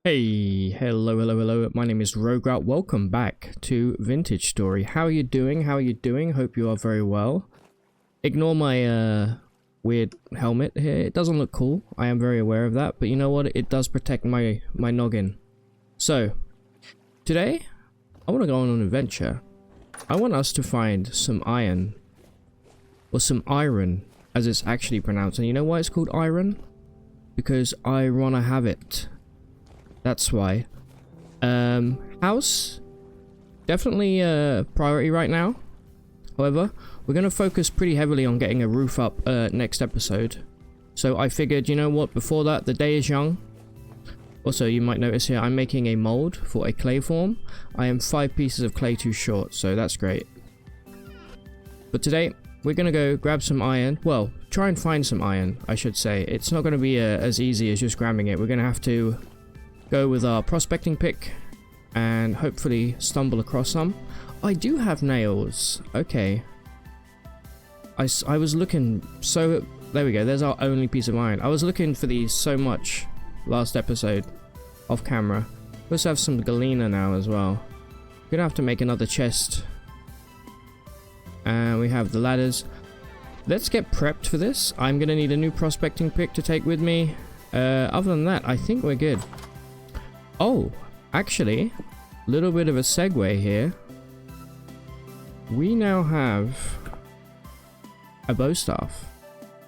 Hey, hello, my name is Rogrout. Welcome back to Vintage Story. How are you doing? Hope you are very well. Ignore my weird helmet here. It doesn't look cool. I am very aware of that, but you know what? It does protect my noggin. So, today, I want to go on an adventure. I want us to find some iron. Or some iron, as it's actually pronounced. And you know why it's called iron? Because I wanna have it. That's why. House, definitely a priority right now. However, we're going to focus pretty heavily on getting a roof up next episode. So I figured, you know what, before that, the day is young. Also, you might notice here, I'm making a mold for a clay form. I am 5 pieces of clay too short, so that's great. But today, we're going to go grab some iron. Well, try and find some iron, I should say. It's not going to be as easy as just grabbing it. We're going to have to go with our prospecting pick and hopefully stumble across some. I do have nails. Okay. I was looking so... There we go. There's our only piece of iron. I was looking for these so much last episode off camera. We also have some galena now as well. We're gonna have to make another chest. And we have the ladders. Let's get prepped for this. I'm gonna need a new prospecting pick to take with me. Other than that, I think we're good. Oh, actually, a little bit of a segue here. We now have a bow staff,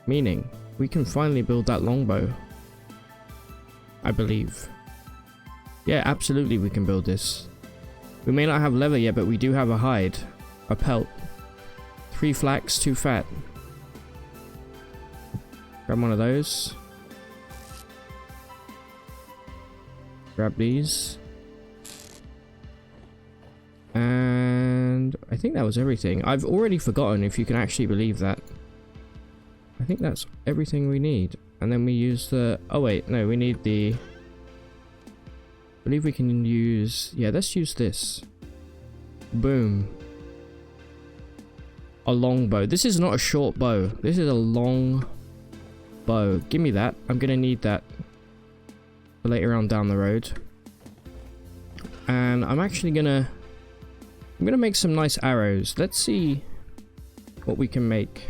meaning we can finally build that longbow. I believe. Yeah, absolutely we can build this. We may not have leather yet, but we do have a hide, a pelt. 3 flax, 2 fat. Grab one of those. Grab these. And I think that was everything. I've already forgotten, if you can actually believe that. I think that's everything we need. And then we use the... Oh wait, no, we need the... I believe we can use... Yeah, let's use this. Boom. A long bow. This is not a short bow. This is a long bow. Give me that. I'm gonna need that later on down the road. And I'm actually gonna make some nice arrows. Let's see what we can make.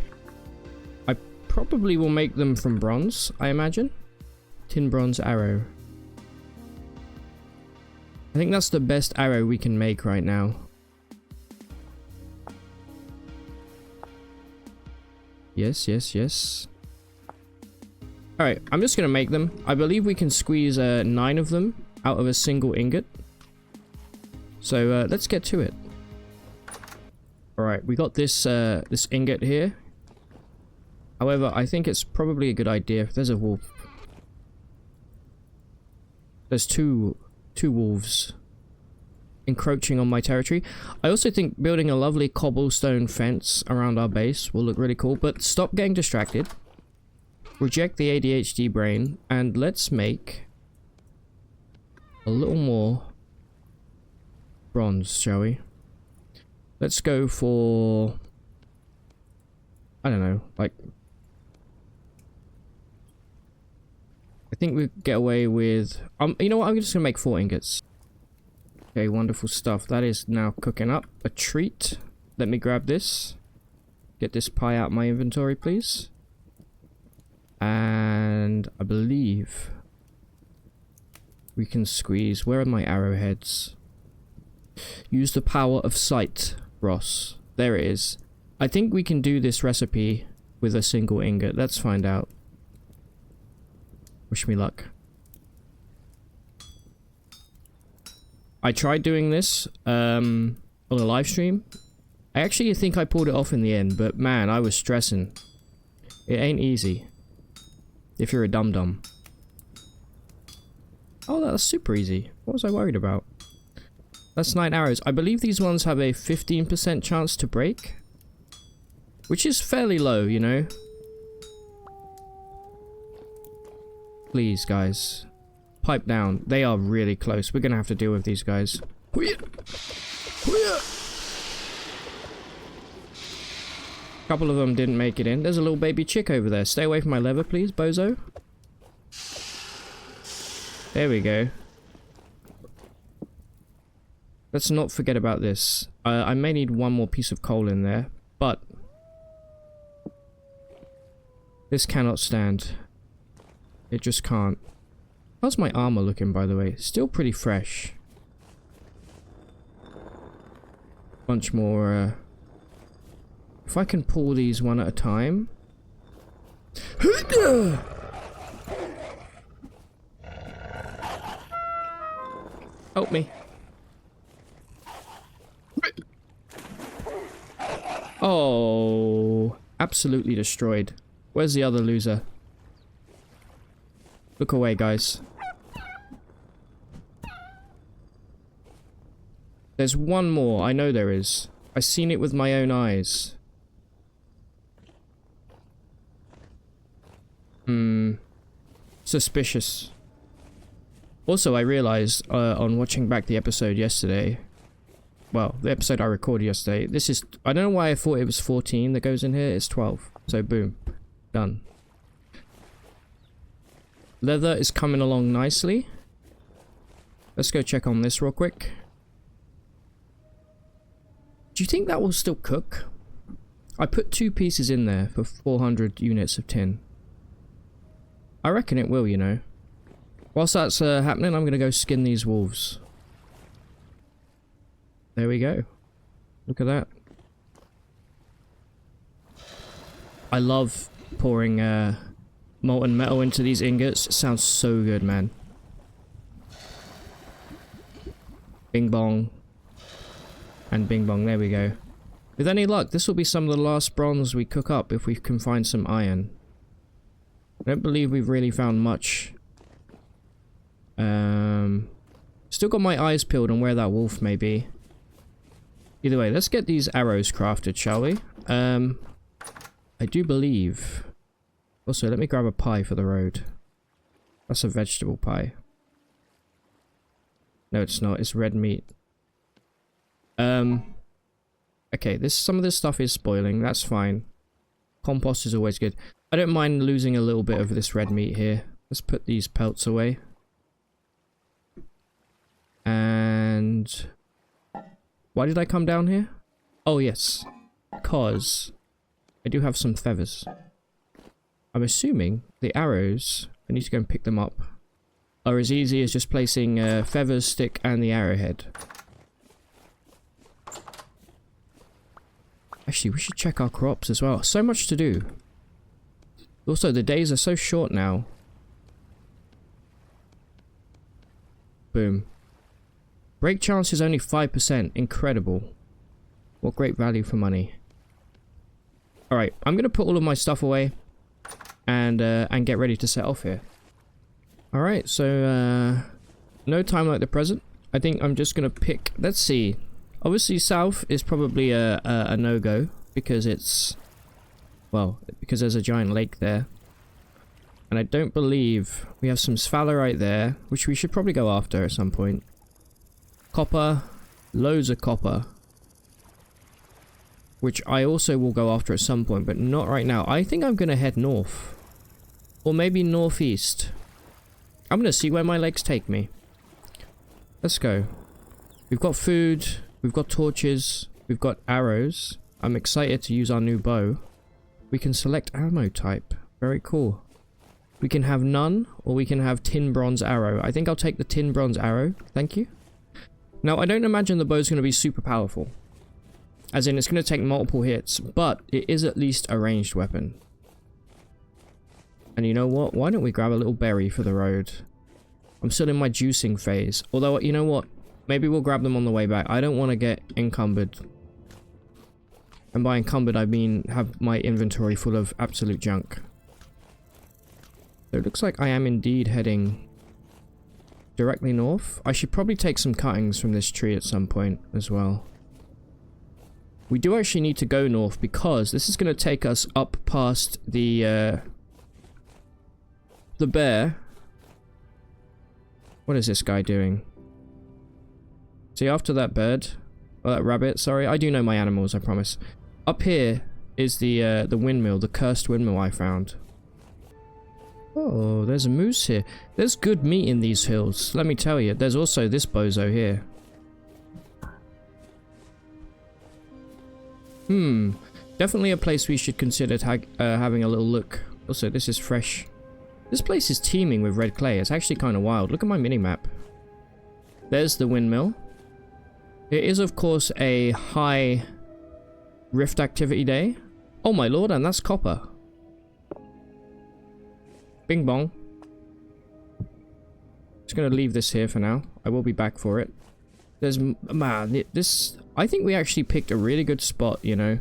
I probably will make them from bronze, I imagine. Tin bronze arrow. I think that's the best arrow we can make right now. Yes. Alright, I'm just going to make them. I believe we can squeeze 9 of them out of a single ingot. So let's get to it. Alright, we got this this ingot here. However, I think it's probably a good idea. If there's a wolf. There's two wolves encroaching on my territory. I also think building a lovely cobblestone fence around our base will look really cool. But stop getting distracted. Reject the ADHD brain, and let's make a little more bronze, shall we? Let's go for, I don't know, like, I think we get away with, you know what, I'm just gonna make 4 ingots. Okay, wonderful stuff. That is now cooking up. A treat. Let me grab this. Get this pie out of my inventory, please. And I believe we can squeeze. Where are my arrowheads? Use the power of sight, Ross. There it is. I think we can do this recipe with a single ingot. Let's find out. Wish me luck. I tried doing this on a live stream. I actually think I pulled it off in the end, but man, I was stressing. It ain't easy. If you're a dum-dum. Oh, that's super easy. What was I worried about? That's 9 arrows. I believe these ones have a 15% chance to break. Which is fairly low, you know. Please, guys. Pipe down. They are really close. We're gonna have to deal with these guys. A couple of them didn't make it in. There's a little baby chick over there. Stay away from my leather, please, bozo. There we go. let's not forget about this. I may need one more piece of coal in there, but this cannot stand. It just can't. How's my armor looking, by the way? Still pretty fresh. Bunch more, if I can pull these one at a time. Help me. Oh, absolutely destroyed. Where's the other loser? Look away, guys. There's one more. I know there is. I've seen it with my own eyes. Suspicious. Also, I realized on watching back the episode yesterday, well, the episode I recorded yesterday, this is, I don't know why I thought it was 14 that goes in here, it's 12. So boom, done. Leather is coming along nicely. Let's go check on this real quick. Do you think that will still cook? I put 2 pieces in there for 400 units of tin. I reckon it will, you know. Whilst that's happening, I'm going to go skin these wolves. There we go. Look at that. I love pouring molten metal into these ingots. It sounds so good, man. Bing bong. And bing bong, there we go. With any luck, this will be some of the last bronze we cook up if we can find some iron. I don't believe we've really found much. Still got my eyes peeled on where that wolf may be. Either way, let's get these arrows crafted, shall we? I do believe... Also, let me grab a pie for the road. That's a vegetable pie. No, it's not. It's red meat. Okay, some of this stuff is spoiling. That's fine. Compost is always good. I don't mind losing a little bit of this red meat here. Let's put these pelts away. And... why did I come down here? Oh, yes. Because I do have some feathers. I'm assuming the arrows, I need to go and pick them up, are as easy as just placing feathers, stick, and the arrowhead. Actually, we should check our crops as well. So much to do. Also, the days are so short now. Boom. Break chance is only 5%. Incredible. What great value for money. Alright, I'm going to put all of my stuff away. And get ready to set off here. Alright, so no time like the present. I think I'm just going to pick... let's see. Obviously, south is probably a no-go. Because it's... well, because there's a giant lake there. And I don't believe... we have some sphalerite there. Which we should probably go after at some point. Copper. Loads of copper. Which I also will go after at some point. But not right now. I think I'm going to head north. Or maybe northeast. I'm going to see where my legs take me. Let's go. We've got food. We've got torches. We've got arrows. I'm excited to use our new bow. We can select ammo type. Very cool. We can have none, or we can have tin bronze arrow. I think I'll take the tin bronze arrow. Thank you. Now, I don't imagine the bow's going to be super powerful. As in, it's going to take multiple hits, but it is at least a ranged weapon. And you know what? Why don't we grab a little berry for the road? I'm still in my juicing phase. Although, you know what? Maybe we'll grab them on the way back. I don't want to get encumbered. And by encumbered, I mean have my inventory full of absolute junk. So it looks like I am indeed heading directly north. I should probably take some cuttings from this tree at some point as well. We do actually need to go north because this is going to take us up past the bear. What is this guy doing? See, after that bird, or that rabbit, sorry, I do know my animals, I promise. Up here is the windmill, the cursed windmill I found. Oh, there's a moose here. There's good meat in these hills, let me tell you. There's also this bozo here. Definitely a place we should consider having a little look. Also, this is fresh. This place is teeming with red clay. It's actually kind of wild. Look at my mini-map. There's the windmill. It is, of course, a high rift activity day. Oh my lord, and that's copper. Bing bong. Just gonna leave this here for now. I will be back for it. There's... Man, this... I think we actually picked a really good spot, you know.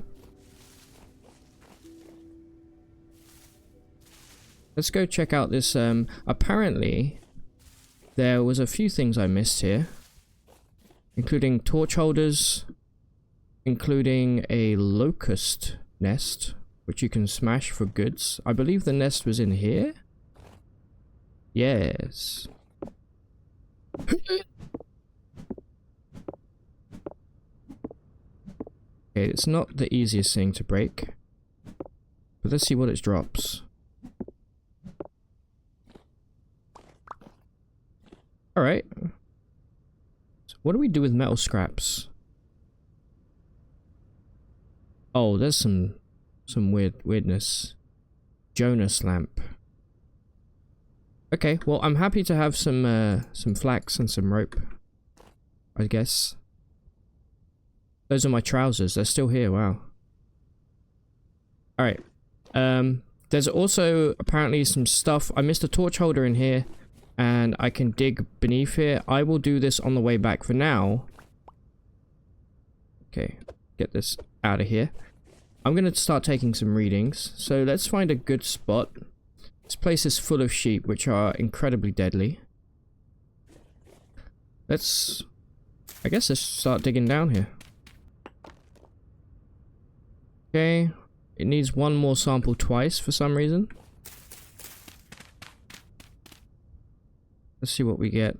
Let's go check out this, apparently, there was a few things I missed here. Including torch holders, including a locust nest, which you can smash for goods. I believe the nest was in here? Yes. Okay, it's not the easiest thing to break. But let's see what it drops. Alright. So what do we do with metal scraps? Oh, there's some weirdness. Jonas lamp. Okay, well, I'm happy to have some flax and some rope, I guess. Those are my trousers. They're still here. Wow. Alright. There's also apparently some stuff. I missed a torch holder in here, and I can dig beneath here. I will do this on the way back for now. Okay, get this out of here. I'm going to start taking some readings. So let's find a good spot. This place is full of sheep, which are incredibly deadly. I guess let's start digging down here. Okay, it needs one more sample twice for some reason. Let's see what we get.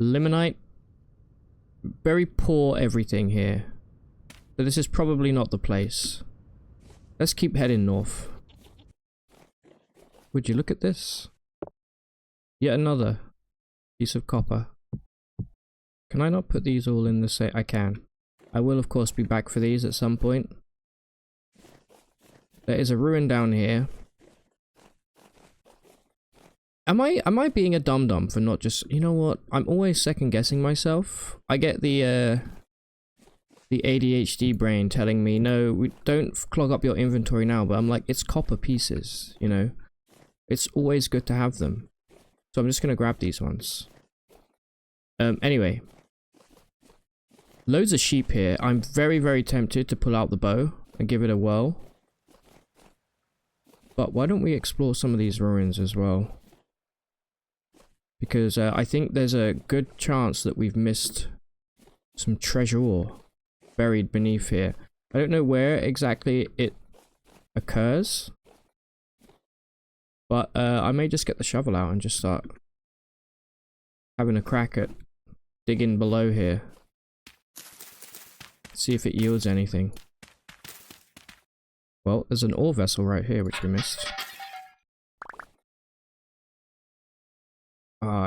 Limonite. Very poor everything here. So this is probably not the place. Let's keep heading north. Would you look at this? Yet another piece of copper. Can I not put these all in the same? I can. I will of course be back for these at some point. There is a ruin down here. Am I being a dum-dum for not just... You know what? I'm always second-guessing myself. I get the ADHD brain telling me, no, we don't clog up your inventory now. But I'm like, it's copper pieces, you know? It's always good to have them. So I'm just going to grab these ones. Anyway. Loads of sheep here. I'm very, very tempted to pull out the bow and give it a whirl. But why don't we explore some of these ruins as well? Because I think there's a good chance that we've missed some treasure ore buried beneath here. I don't know where exactly it occurs. But I may just get the shovel out and just start having a crack at digging below here. See if it yields anything. Well, there's an ore vessel right here which we missed.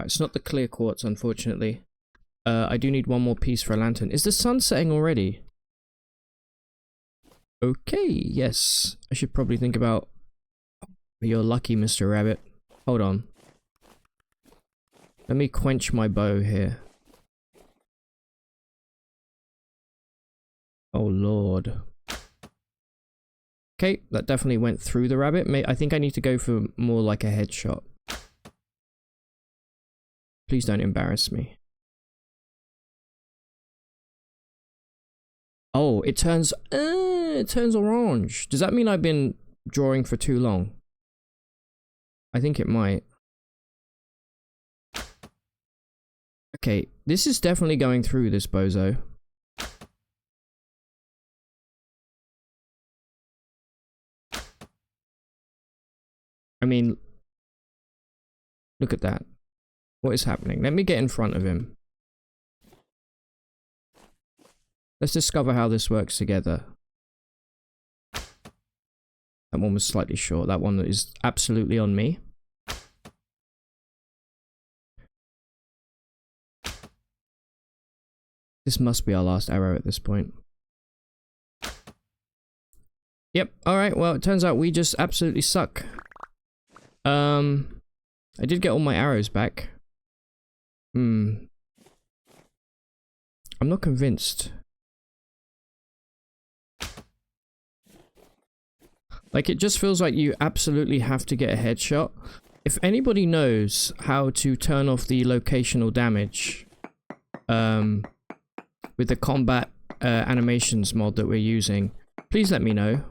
It's not the clear quartz, unfortunately. I do need one more piece for a lantern. Is the sun setting already? Okay, yes. I should probably think about... You're lucky, Mr. Rabbit. Hold on. Let me quench my bow here. Oh, Lord. Okay, that definitely went through the rabbit. I think I need to go for more like a headshot. Please don't embarrass me. Oh, it turns orange. Does that mean I've been drawing for too long? I think it might. Okay, this is definitely going through this bozo. I mean, look at that. What is happening? Let me get in front of him. Let's discover how this works together. That one was slightly short. That one is absolutely on me. This must be our last arrow at this point. Yep, alright, well, it turns out we just absolutely suck. I did get all my arrows back. I'm not convinced. Like, it just feels like you absolutely have to get a headshot. If anybody knows how to turn off the locational damage, with the combat animations mod that we're using, please let me know.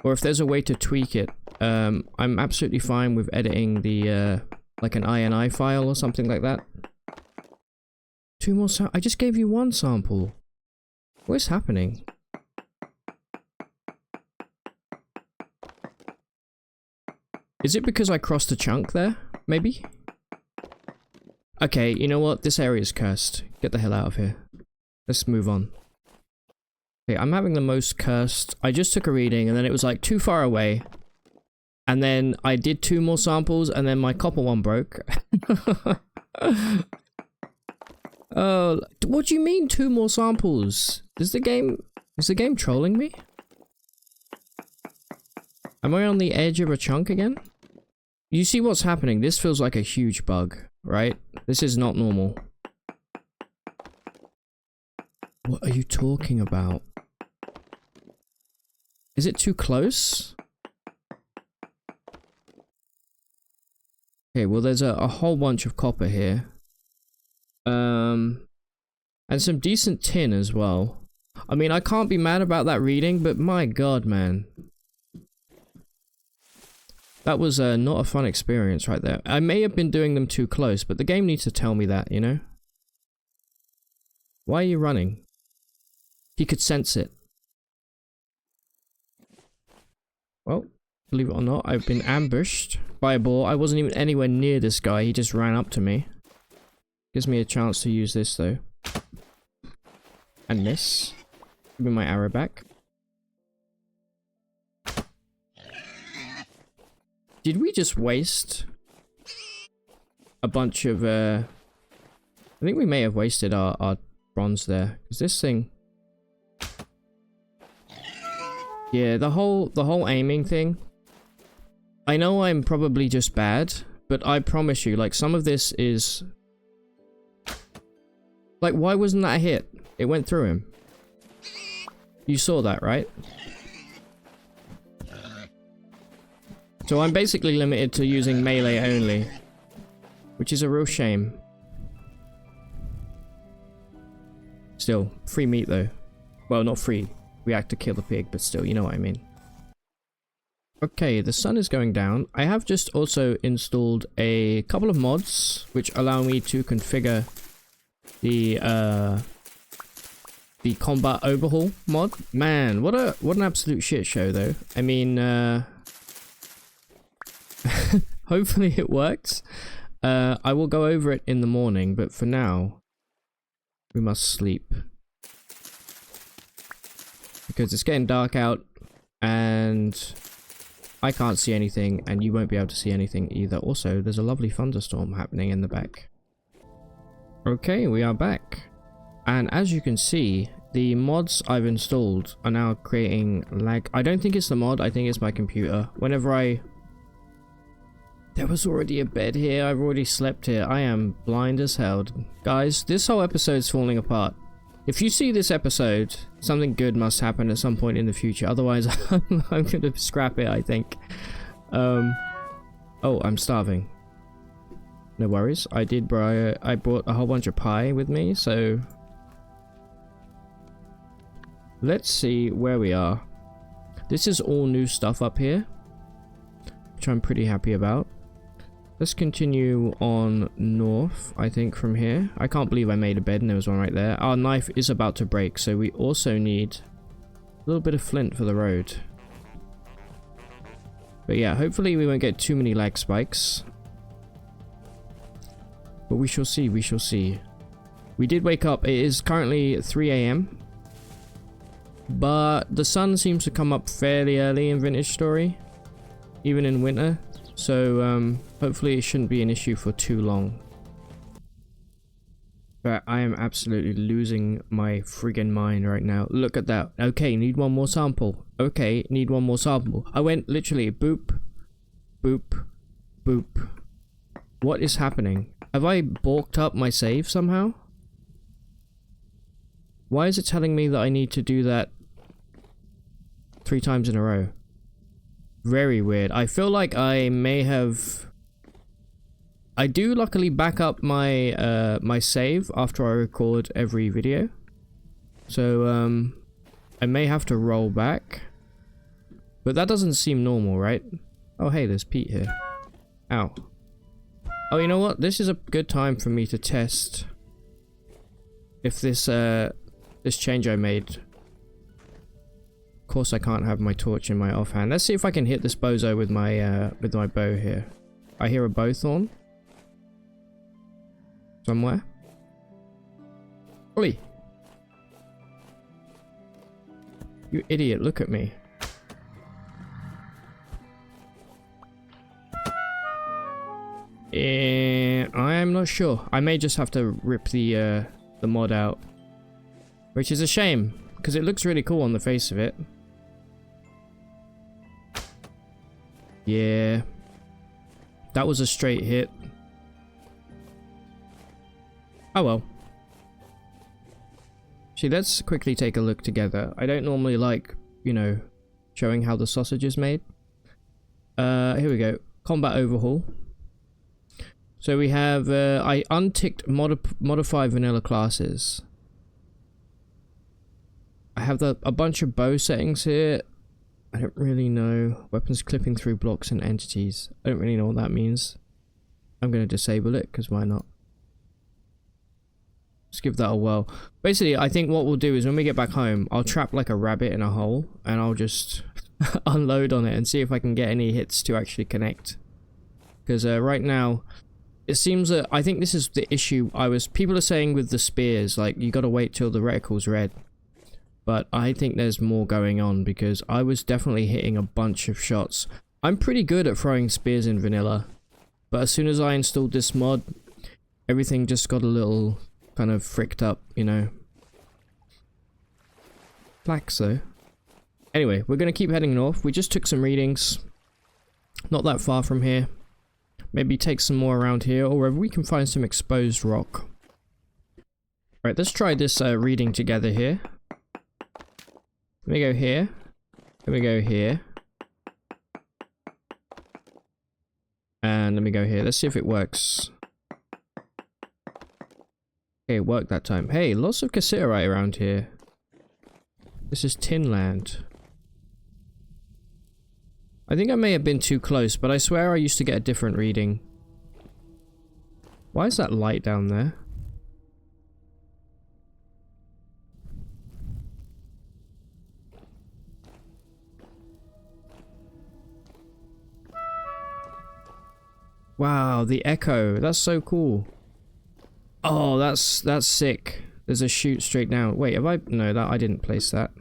Or if there's a way to tweak it. I'm absolutely fine with editing the, like an INI file or something like that. 2 more I just gave you 1 sample. What is happening? Is it because I crossed a chunk there? Maybe? Okay, you know what? This area is cursed. Get the hell out of here. Let's move on. Okay, I'm having the most cursed. I just took a reading and then it was like too far away. And then I did 2 more samples and then my copper one broke. Oh, what do you mean 2 more samples? Is the game trolling me? Am I on the edge of a chunk again? You see what's happening? This feels like a huge bug, right? This is not normal. What are you talking about? Is it too close? Okay, well there's a whole bunch of copper here. And some decent tin as well. I mean, I can't be mad about that reading, but my god, man. That was not a fun experience right there. I may have been doing them too close, but the game needs to tell me that, you know? Why are you running? He could sense it. Well, believe it or not, I've been ambushed by a boar. I wasn't even anywhere near this guy, he just ran up to me. Gives me a chance to use this though. And miss. Give me my arrow back. Did we just waste a bunch of, I think we may have wasted our bronze there. Because this thing... Yeah, the whole aiming thing. I know I'm probably just bad, but I promise you, like, some of this is... Like, why wasn't that a hit? It went through him. You saw that, right? So I'm basically limited to using melee only. Which is a real shame. Still, free meat though. Well, not free. We have to kill the pig, but still, you know what I mean. Okay, the sun is going down. I have just also installed a couple of mods, which allow me to configure the Combat Overhaul mod. Man, what an absolute shit show though. I mean, hopefully it works. I will go over it in the morning, but for now, we must sleep. Because it's getting dark out, and I can't see anything, and you won't be able to see anything either. Also, there's a lovely thunderstorm happening in the back. Okay, we are back. And as you can see, the mods I've installed are now creating lag. I don't think it's the mod, I think it's my computer. Whenever there was already a bed here, I've already slept here. I am blind as hell. Guys, this whole episode's falling apart. If you see this episode, something good must happen at some point in the future. Otherwise, I'm gonna scrap it, I think. Oh, I'm starving. No worries. I brought a whole bunch of pie with me, so... Let's see where we are. This is all new stuff up here, which I'm pretty happy about. Let's continue on north, I think, from here. I can't believe I made a bed and there was one right there. Our knife is about to break, so we also need a little bit of flint for the road. But yeah, hopefully we won't get too many lag spikes. But we shall see, we shall see. We did wake up. It is currently 3 AM. But the sun seems to come up fairly early in Vintage Story. Even in winter. So, hopefully it shouldn't be an issue for too long. But I am absolutely losing my friggin' mind right now. Look at that. Okay, need one more sample. Okay, need one more sample. I went literally boop, boop, boop. What is happening? Have I balked up my save somehow? Why is it telling me that I need to do that 3 times in a row? Very weird. I feel like I may have... I do luckily back up my my save after I record every video. So I may have to roll back. But that doesn't seem normal, right? Oh hey, there's Pete here. Ow. Oh, you know what? This is a good time for me to test if this this change I made. Of course I can't have my torch in my offhand. Let's see if I can hit this bozo with my bow here. I hear a bowthorn somewhere. Oi! You idiot, look at me. I am not sure. I may just have to rip the mod out. Which is a shame, because it looks really cool on the face of it. Yeah. That was a straight hit. Oh well. See, let's quickly take a look together. I don't normally like, you know, showing how the sausage is made. Here we go. Combat Overhaul. So we have, I unticked modify vanilla classes. I have a bunch of bow settings here. I don't really know. Weapons clipping through blocks and entities. I don't really know what that means. I'm going to disable it, because why not? Let's give that a whirl. Basically, I think what we'll do is when we get back home, I'll trap like a rabbit in a hole, and I'll just unload on it and see if I can get any hits to actually connect. Because right now, it seems that, I think this is the issue people are saying with the spears, like, you gotta wait till the reticle's red. But I think there's more going on, because I was definitely hitting a bunch of shots. I'm pretty good at throwing spears in vanilla, but as soon as I installed this mod, everything just got a little kind of fricked up, you know. Flax though. Anyway, we're gonna keep heading north. We just took some readings. Not that far from here. Maybe take some more around here, or wherever we can find some exposed rock. Right, let's try this reading together here. Let me go here. Let me go here. And let me go here. Let's see if it works. Okay, it worked that time. Hey, lots of cassiterite around here. This is tin land. I think I may have been too close, but I swear I used to get a different reading. Why is that light down there? Wow, the echo. That's so cool. Oh, that's sick. There's a chute straight down. Wait, have I... No, I didn't place that.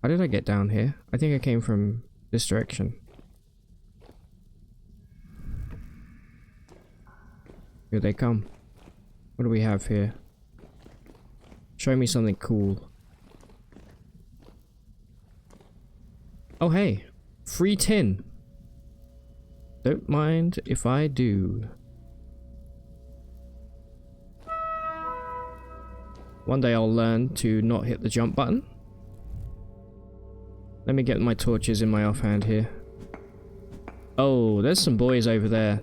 How did I get down here? I think I came from this direction. Here they come. What do we have here? Show me something cool. Oh, hey. Free tin. Don't mind if I do. One day I'll learn to not hit the jump button. Let me get my torches in my offhand here. Oh, there's some boys over there.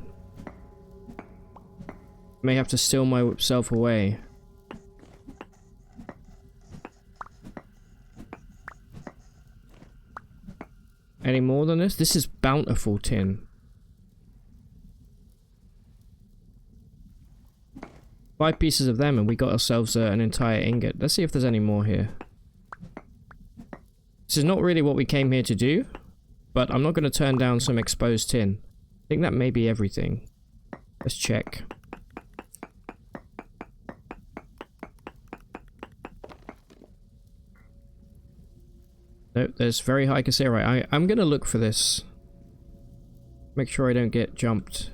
May have to steal myself away. Any more than this? This is bountiful tin. 5 pieces of them and we got ourselves an entire ingot. Let's see if there's any more here. This is not really what we came here to do, but I'm not going to turn down some exposed tin. I think that may be everything. Let's check. Nope, there's very high cassiterite. I'm going to look for this. Make sure I don't get jumped.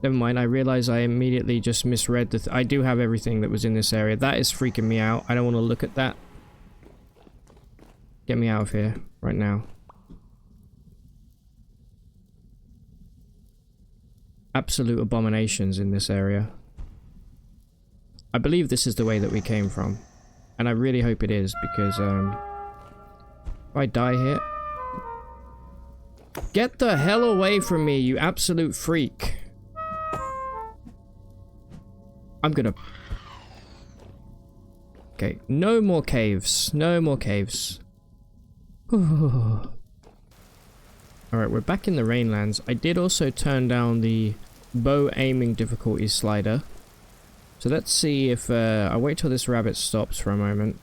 Never mind, I realize I immediately just misread the... I do have everything that was in this area. That is freaking me out. I don't want to look at that. Get me out of here right now. Absolute abominations in this area. I believe this is the way that we came from. And I really hope it is, because if I die here... Get the hell away from me, you absolute freak. I'm gonna... Okay, no more caves. No more caves. Alright, we're back in the Rainlands. I did also turn down the bow aiming difficulty slider. So let's see if... I'll wait till this rabbit stops for a moment.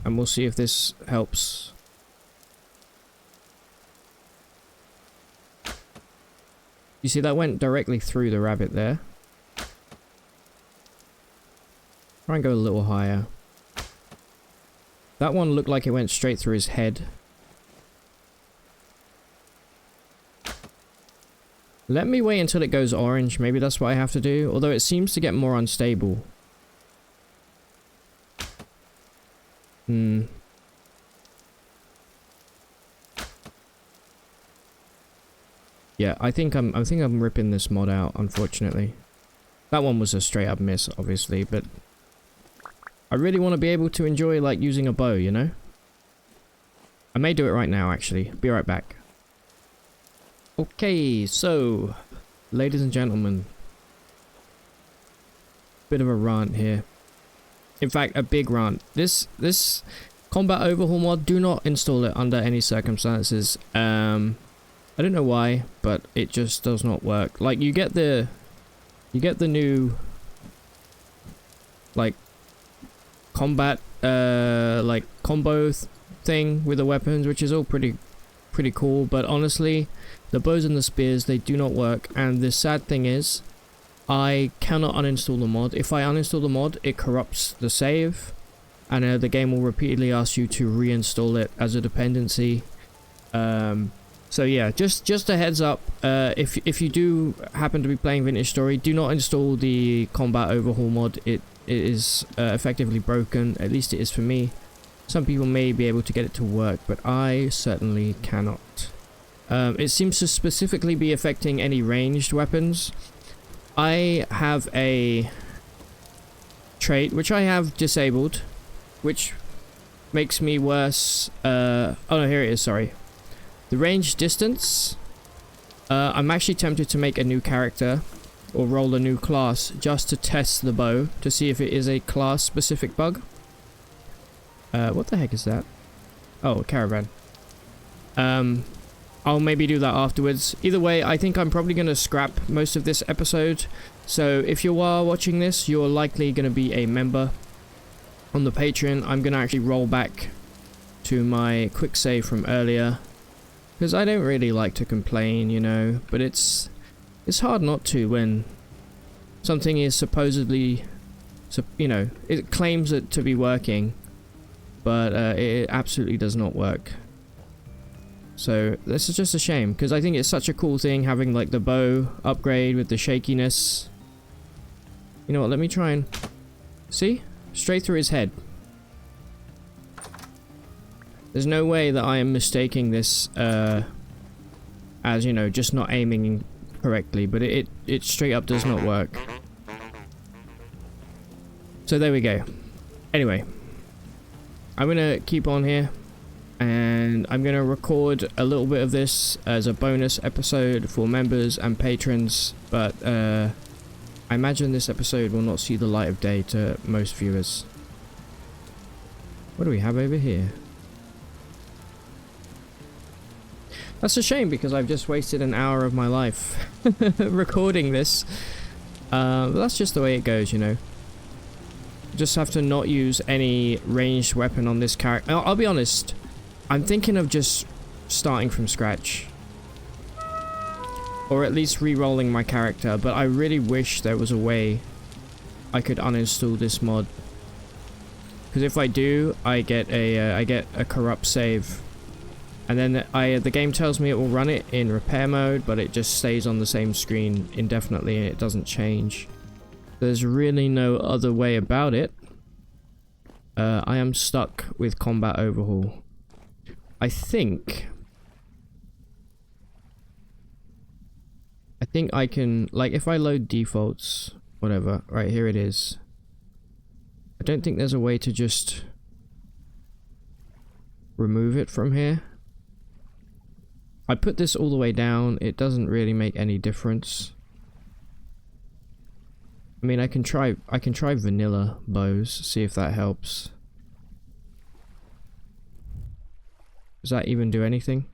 And we'll see if this helps. You see, that went directly through the rabbit there. Try and go a little higher. That one looked like it went straight through his head. Let me wait until it goes orange. Maybe that's what I have to do. Although it seems to get more unstable. Yeah, I think I'm ripping this mod out, unfortunately. That one was a straight up miss, obviously, but I really want to be able to enjoy, like, using a bow, you know? I may do it right now, actually. Be right back. Okay, so, ladies and gentlemen. Bit of a rant here. In fact, a big rant. This Combat Overhaul mod, do not install it under any circumstances. I don't know why, but it just does not work. Like, you get the new, like, combat, like, combo thing with the weapons, which is all pretty cool, but honestly, the bows and the spears, they do not work, and the sad thing is, I cannot uninstall the mod. If I uninstall the mod, it corrupts the save, and the game will repeatedly ask you to reinstall it as a dependency. So yeah, just a heads up, if you do happen to be playing Vintage Story, do not install the Combat Overhaul mod. It is effectively broken, at least it is for me. Some people may be able to get it to work, but I certainly cannot. It seems to specifically be affecting any ranged weapons. I have a trait, which I have disabled, which makes me worse. Oh no, here it is, sorry. The range distance, I'm actually tempted to make a new character or roll a new class just to test the bow to see if it is a class specific bug. What the heck is that? Oh, a caravan. I'll maybe do that afterwards. Either way, I think I'm probably going to scrap most of this episode. So if you are watching this, you're likely going to be a member on the Patreon. I'm going to actually roll back to my quick save from earlier. Because I don't really like to complain, you know, but it's hard not to when something is supposedly, you know, it claims it to be working, but it absolutely does not work. So this is just a shame, because I think it's such a cool thing having like the bow upgrade with the shakiness. You know what, let me try and... See? Straight through his head. There's no way that I am mistaking this as, you know, just not aiming correctly, but it straight up does not work. So there we go. Anyway, I'm gonna keep on here, and I'm gonna record a little bit of this as a bonus episode for members and patrons, but I imagine this episode will not see the light of day to most viewers. What do we have over here? That's a shame, because I've just wasted an hour of my life recording this. But that's just the way it goes, you know. Just have to not use any ranged weapon on this character. I'll be honest, I'm thinking of just starting from scratch. Or at least re-rolling my character, but I really wish there was a way I could uninstall this mod. Because if I do, I get a corrupt save. And then the game tells me it will run it in repair mode, but it just stays on the same screen indefinitely and it doesn't change. There's really no other way about it. I am stuck with Combat Overhaul. I think I can, like, if I load defaults, whatever, right, here it is. I don't think there's a way to just remove it from here. I put this all the way down, it doesn't really make any difference. I mean, I can try vanilla bows, see if that helps. Does that even do anything?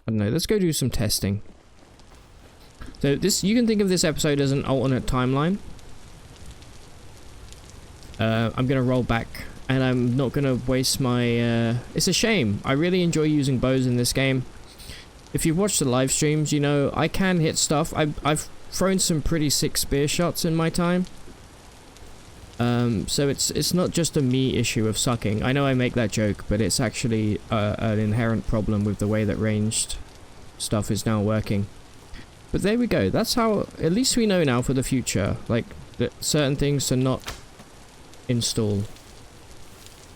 I don't know, let's go do some testing. So this, you can think of this episode as an alternate timeline. I'm gonna roll back, and I'm not gonna waste my, it's a shame. I really enjoy using bows in this game. If you've watched the live streams, you know, I can hit stuff. I've thrown some pretty sick spear shots in my time. So it's not just a me issue of sucking. I know I make that joke, but it's actually an inherent problem with the way that ranged stuff is now working. But there we go. That's how, at least we know now for the future, like, that certain things to not install.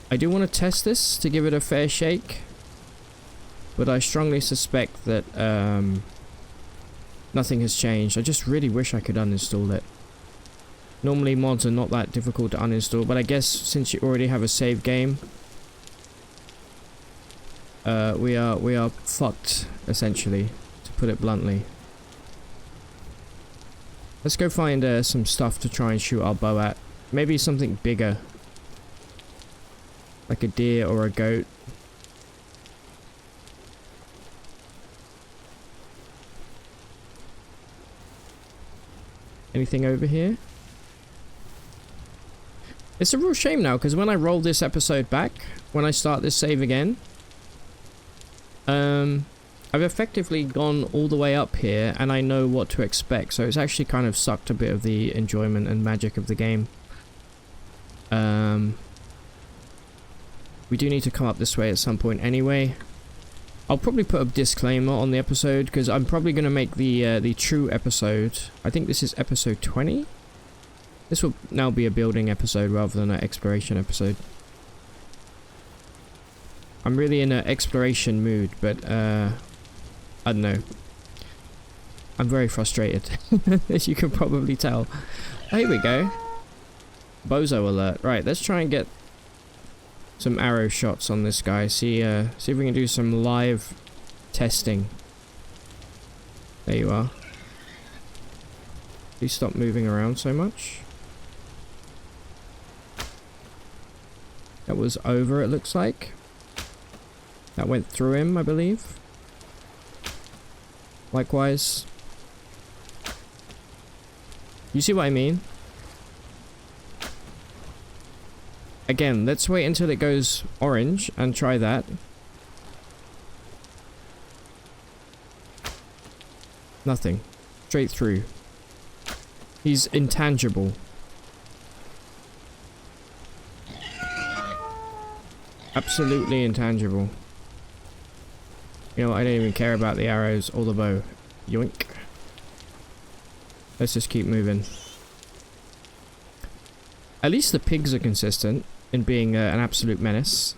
I do want to test this to give it a fair shake, but I strongly suspect that nothing has changed. I just really wish I could uninstall it. Normally mods are not that difficult to uninstall, but I guess since you already have a save game, we are fucked, essentially, to put it bluntly. Let's go find some stuff to try and shoot our bow at. Maybe something bigger, like a deer or a goat. Anything over here? It's a real shame now, because when I roll this episode back, when I start this save again, I've effectively gone all the way up here, and I know what to expect, so it's actually kind of sucked a bit of the enjoyment and magic of the game. We do need to come up this way at some point anyway. I'll probably put a disclaimer on the episode, because I'm probably going to make the true episode. I think this is episode 20? This will now be a building episode rather than an exploration episode. I'm really in an exploration mood, but I don't know. I'm very frustrated, as you can probably tell. Oh, here we go. Bozo alert. Right, let's try and get some arrow shots on this guy. See if we can do some live testing. There you are. Please stop moving around so much. That was over, it looks like. That went through him, I believe. Likewise. You see what I mean? Again, let's wait until it goes orange and try that. Nothing. Straight through. He's intangible. Absolutely intangible. You know what, I don't even care about the arrows or the bow. Yoink. Let's just keep moving. At least the pigs are consistent in being an absolute menace.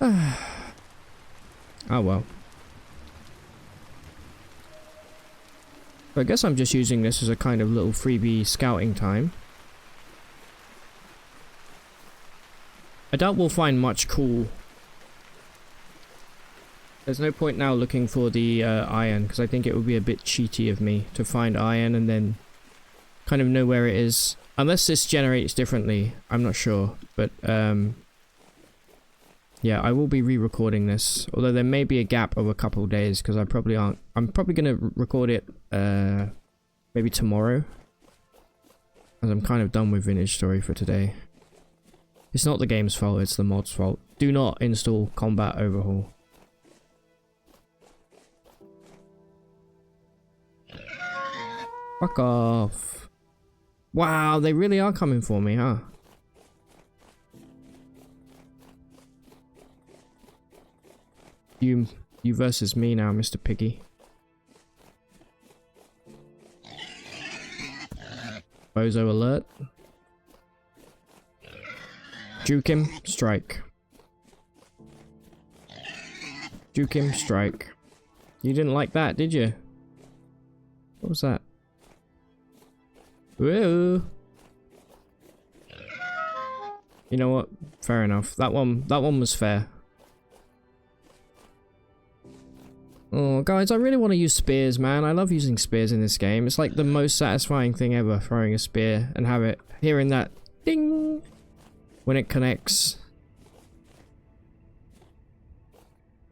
Oh well. I guess I'm just using this as a kind of little freebie scouting time. I doubt we'll find much cool. There's no point now looking for the iron, because I think it would be a bit cheaty of me to find iron and then kind of know where it is. Unless this generates differently, I'm not sure. But yeah, I will be re-recording this. Although there may be a gap of a couple of days, because I probably aren't. I'm probably going to record it maybe tomorrow, as I'm kind of done with Vintage Story for today. It's not the game's fault, it's the mod's fault. Do not install Combat Overhaul. Fuck off. Wow, they really are coming for me, huh? You versus me now, Mr. Piggy. Bozo alert. Juke him, strike. Juke him, strike. You didn't like that, did you? What was that? Whoa. You know what? Fair enough. That one was fair. Oh, guys, I really want to use spears, man. I love using spears in this game. It's like the most satisfying thing ever, throwing a spear and have it, hearing that ding when it connects.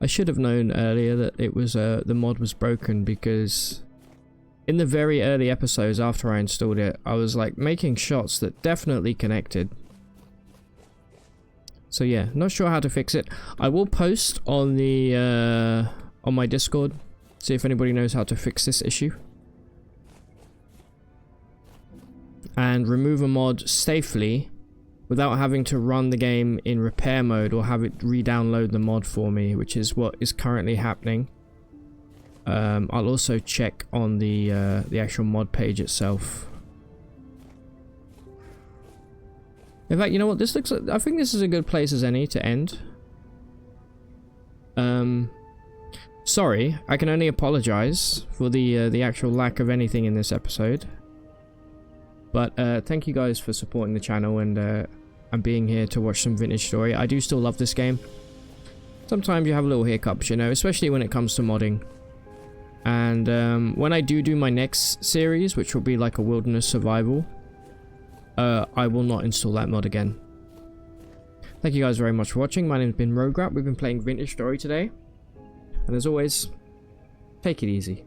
I should have known earlier that it was the mod was broken, because in the very early episodes after I installed it, I was like making shots that definitely connected. So yeah, not sure how to fix it. I will post on the on my Discord, see if anybody knows how to fix this issue. And remove a mod safely without having to run the game in repair mode or have it re-download the mod for me, which is what is currently happening. I'll also check on the actual mod page itself. In fact, you know what? This looks like, I think this is a good place as any to end. Sorry, I can only apologize for the actual lack of anything in this episode. But thank you guys for supporting the channel and being here to watch some vintage story. I do still love this game. Sometimes you have little hiccups, you know, especially when it comes to modding. And when I do my next series, which will be like a wilderness survival, I will not install that mod again. Thank you guys very much for watching. My name's been Rograp. We've been playing Vintage Story today. And as always, take it easy.